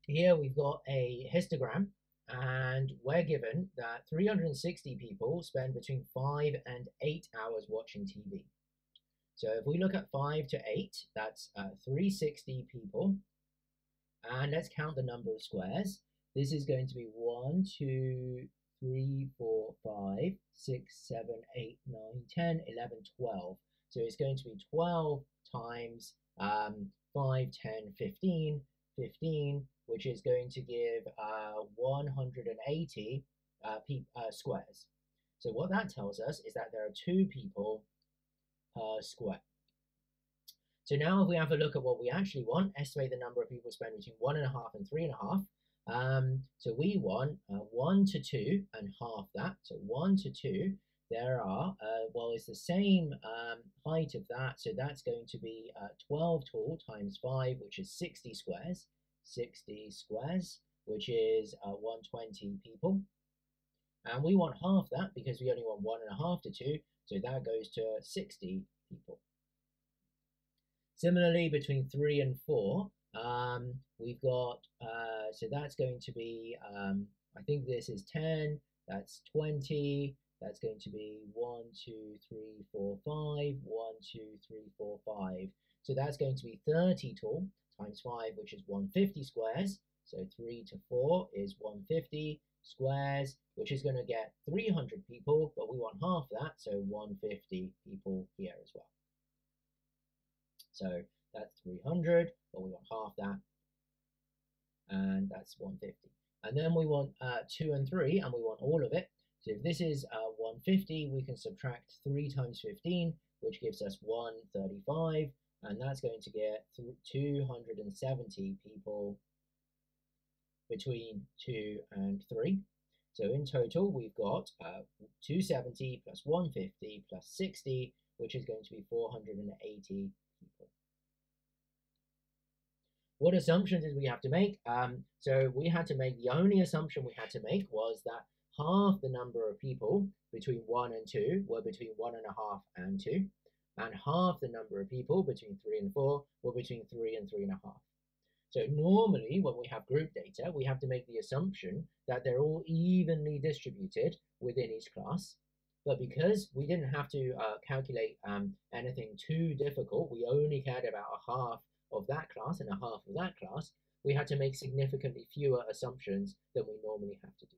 Here we've got a histogram, and we're given that 360 people spend between 5 and 8 hours watching TV. So if we look at 5 to 8, that's 360 people. And let's count the number of squares. This is going to be 1, 2, 3, 4, 5, 6, 7, 8, 9, 10, 11, 12. So it's going to be 12 times 5, 10, 15, 15, which is going to give 180 squares. So what that tells us is that there are 2 people per square. So now if we have a look at what we actually want, estimate the number of people spend between 1.5 and 3.5. So we want 1 to 2 and half that. So 1 to 2, there are, well, it's the same height of that. So that's going to be 12 tall times 5, which is 60 squares. 60 squares, which is 120 people. And we want half that because we only want 1.5 to 2. So that goes to 60 people. Similarly, between 3 and 4, we've got, so that's going to be, I think this is 10, that's 20, that's going to be 1, 2, 3, 4, 5, 1, 2, 3, 4, 5. So that's going to be 30 tall times 5, which is 150 squares. So 3 to 4 is 150 squares, which is going to get 300 people, but we want half that, so 150 people here as well. So that's 300, but we want half that, and that's 150. And then we want 2 and 3, and we want all of it. So if this is 150, we can subtract 3 times 15, which gives us 135, and that's going to get 270 people between 2 and 3. So in total, we've got 270 plus 150 plus 60, which is going to be 480 people. What assumptions did we have to make? So we had to make, the only assumption we had to make was that half the number of people between 1 and 2 were between 1.5 and 2, and half the number of people between 3 and 4 were between 3 and 3.5. So normally when we have group data, we have to make the assumption that they're all evenly distributed within each class. But because we didn't have to calculate anything too difficult, we only cared about a half of that class and a half of that class, we had to make significantly fewer assumptions than we normally have to do.